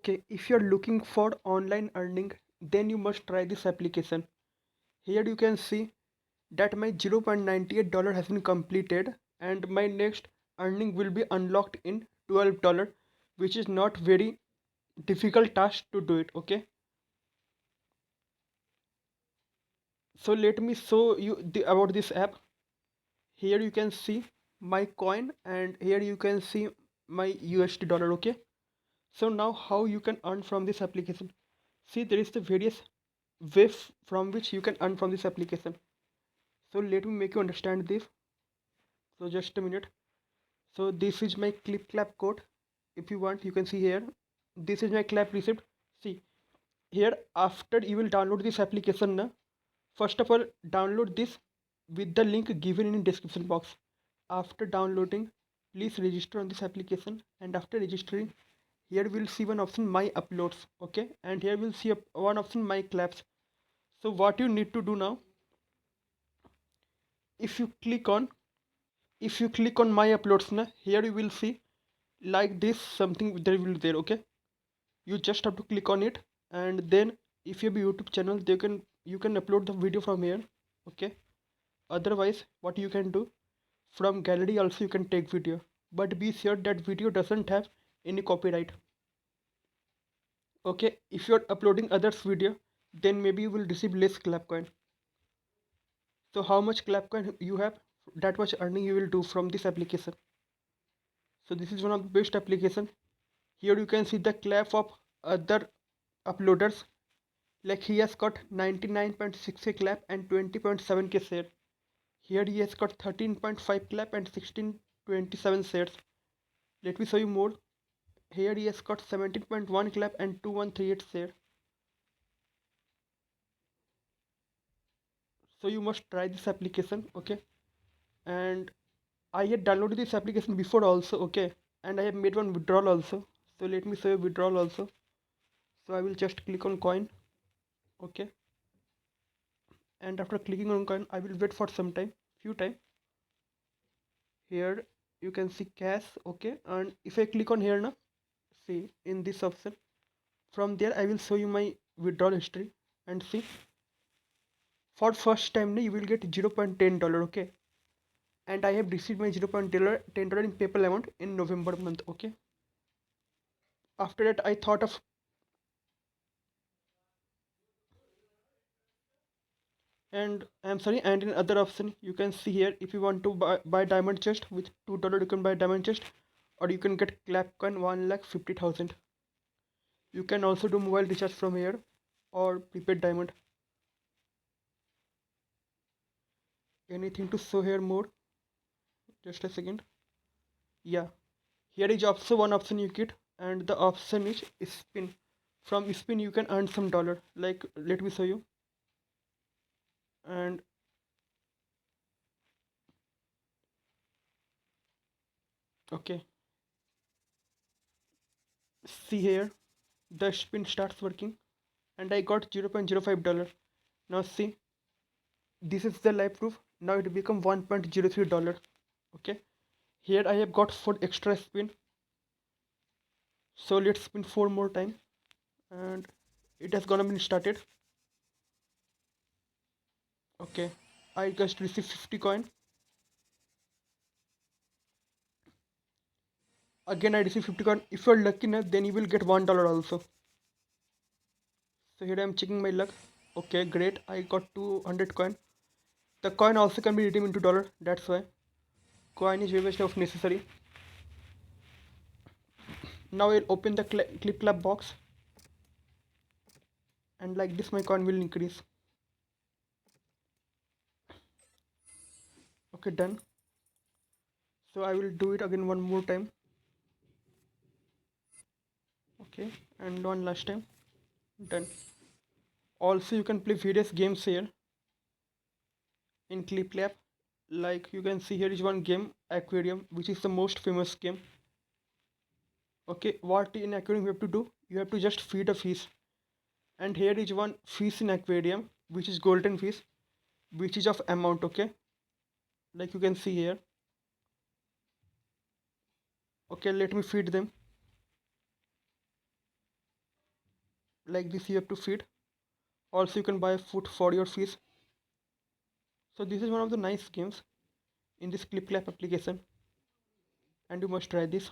Okay, if you're looking for online earning, then you must try this application. Here you can see that my $0.98 has been completed and my next earning will be unlocked in $12, which is not very difficult task to do it. Okay, so let me show you about this app. Here you can see my coin and here you can see my USD dollar. Okay, so now how you can earn from this application? See, there is the various ways from which you can earn from this application. So let me make you understand this. So just a minute. So this is my Clipclap code. If you want, you can see here. This is my clap receipt. See here, after you will download this application now. First of all, download this with the link given in description box. After downloading, please register on this application, and after registering, here we'll see one option my uploads. Okay, and here we'll see one option my claps. So what you need to do now, if you click on my uploads now, here you will see like this something there will be there. Okay, you just have to click on it, and then if you have a YouTube channel, you can upload the video from here. Okay, otherwise what you can do, from gallery also you can take video, but be sure that video doesn't have any copyright. Okay, if you're uploading others video, then maybe you will receive less clap coin. So how much clap coin you have, that much earning you will do from this application. So this is one of the best application. Here you can see the clap of other uploaders, like he has got 99.6k clap and 20.7k share. Here he has got 13.5 clap and 1627 shares. Let me show you more. Here he has got 17.1 clap and 2138 share. So you must try this application. Okay, and I had downloaded this application before also. Okay, and I have made one withdrawal also. So let me show you withdrawal also. So I will just click on coin. Okay, and after clicking on coin, I will wait for some time, few time. Here you can see cash. Okay, and if I click on here now, see in this option, from there I will show you my withdrawal history, and see for first time now you will get $0.10. Okay, and I have received my $0.10 in PayPal amount in November month. Okay, after that I thought of, and I'm sorry, and in other option you can see here, if you want to buy diamond chest with $2, you can buy diamond chest, or you can get clap coin 1,50,000. You can also do mobile recharge from here or prepaid diamond. Anything to show here more? Just a second. Yeah, here is also one option you get, and the option is spin. From spin you can earn some dollar. Like let me show you. And okay, see here, the spin starts working, and I got $0.05. Now see, this is the live proof. Now it become $1.03. Okay, here I have got 4 extra spin. So let's spin 4 more time, and it has gonna been started. Okay, I just received 50 coin. Again I received 50 coin. If you're lucky enough, then you will get $1 also. So here I'm checking my luck. Okay, great, I got 200 coin. The coin also can be redeemed into dollar. That's why coin is very much of necessary. Now I'll open the clip clap box, and like this my coin will increase. Okay, done. So I will do it again one more time. Okay, and one last time. Done. Also you can play various games here in Clipclap. Like you can see, here is one game, aquarium, which is the most famous game. Okay, what in aquarium you have to do, you have to just feed a fish, and here is one fish in aquarium which is golden fish, which is of amount. Okay, like you can see here. Okay, let me feed them. like this you have to feed. Also you can buy food for your fish. So this is one of the nice games in this Clipclap application, and you must try this.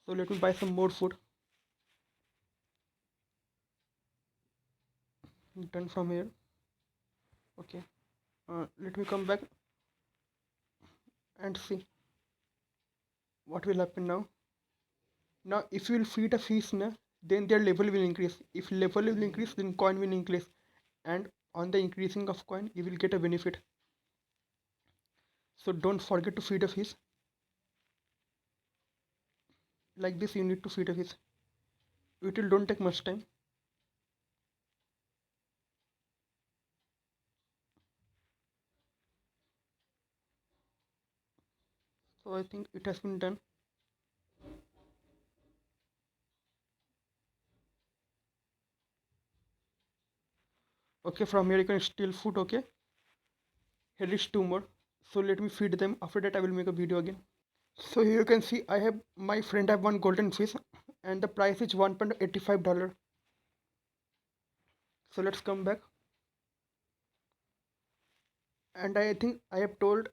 So let me buy some more food. Done from here. Okay. Let me come back and see what will happen now. Now, if you will feed a fish, na, then their level will increase. If level will increase, then coin will increase, and on the increasing of coin, you will get a benefit. So don't forget to feed a fish. Like this, you need to feed a fish. It will don't take much time. So I think it has been done. Okay, from here you can steal food. Okay, here is two more. So let me feed them. After that, I will make a video again. So here you can see I have my friend have one golden fish, and the price is $1.85. So let's come back, and I think I have told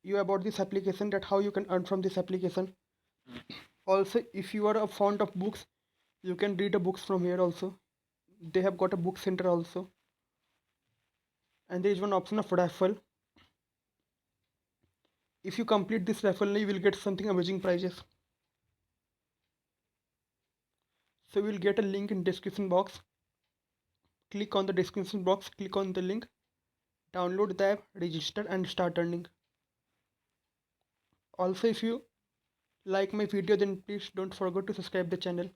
you about this application, that how you can earn from this application. Also, if you are a fond of books, you can read the books from here also. They have got a book center also, and there is one option of raffle. If you complete this raffle, you will get something amazing prizes. So you will get a link in description box. Click on the description box, click on the link, download the app, register and start earning. Also, if you like my video, then please don't forget to subscribe the channel.